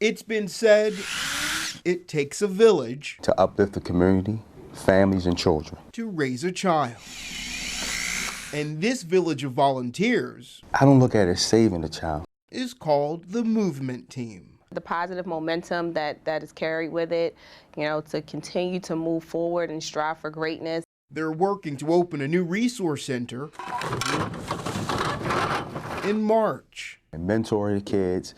It's been said, it takes a village to uplift the community, families, and children, to raise a child. And this village of volunteers, I don't look at it as saving a child, is called the Movement Team. The positive momentum that is carried with it, to continue to move forward and strive for greatness. They're working to open a new resource center in March. and mentor the kids,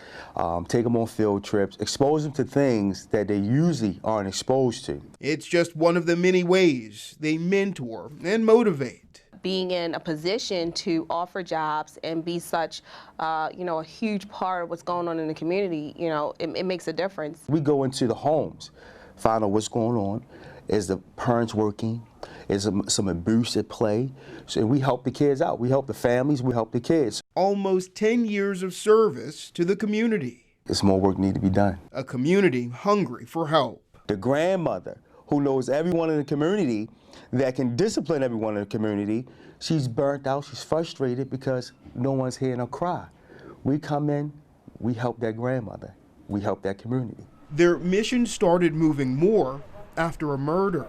take them on field trips, expose them to things that they usually aren't exposed to. It's just one of the many ways they mentor and motivate. Being in a position to offer jobs and be such, a huge part of what's going on in the community, it makes a difference. We go into the homes, find out what's going on. Is the parents working? Is some abuse at play? So we help the kids out. We help the families. We help the kids. Almost 10 years of service to the community. There's more work need to be done. A community hungry for help. The grandmother who knows everyone in the community that can discipline everyone in the community, she's burnt out, she's frustrated because no one's hearing her cry. We come in, we help that grandmother, we help that community. Their mission started moving more after a murder.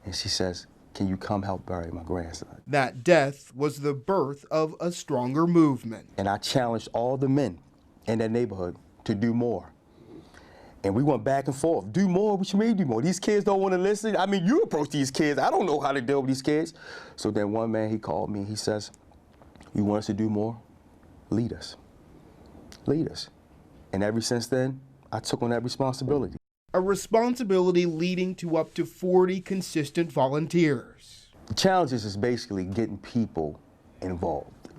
And she says, can you come help bury my grandson? That death was the birth of a stronger movement. And I challenged all the men in that neighborhood to do more. And we went back and forth. Do more, what you mean do more? These kids don't want to listen. I mean, you approach these kids. I don't know how to deal with these kids. So then one man, he called me, he says, you want us to do more? Lead us. Lead us. And ever since then, I took on that responsibility. A responsibility leading to up to 40 consistent volunteers. The challenge is basically getting people involved.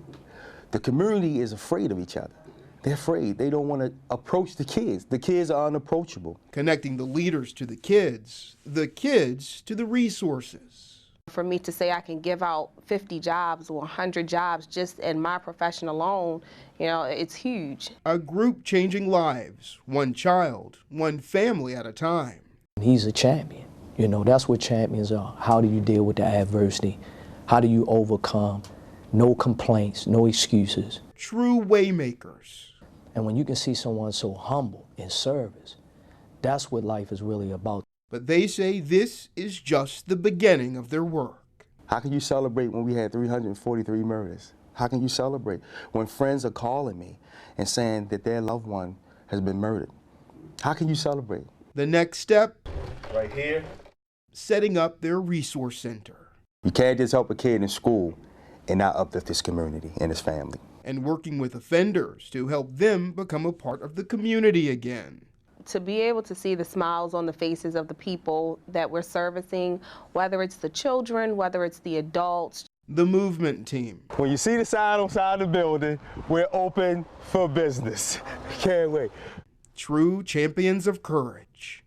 The community is afraid of each other. They're afraid. They don't want to approach the kids. The kids are unapproachable. Connecting the leaders to the kids to the resources. For me to say I can give out 50 jobs or 100 jobs just in my profession alone, it's huge. A group changing lives, one child, one family at a time. He's a champion. That's what champions are. How do you deal with the adversity? How do you overcome? No complaints, no excuses. True waymakers. And when you can see someone so humble in service, that's what life is really about. But they say this is just the beginning of their work. How can you celebrate when we had 343 murders? How can you celebrate when friends are calling me and saying that their loved one has been murdered? How can you celebrate? The next step, right here, setting up their resource center. You can't just help a kid in school and not uplift his community and his family. And working with offenders to help them become a part of the community again. To be able to see the smiles on the faces of the people that we're servicing, whether it's the children, whether it's the adults. The Movement Team. When you see the sign outside the building, we're open for business. Can't wait. True champions of courage.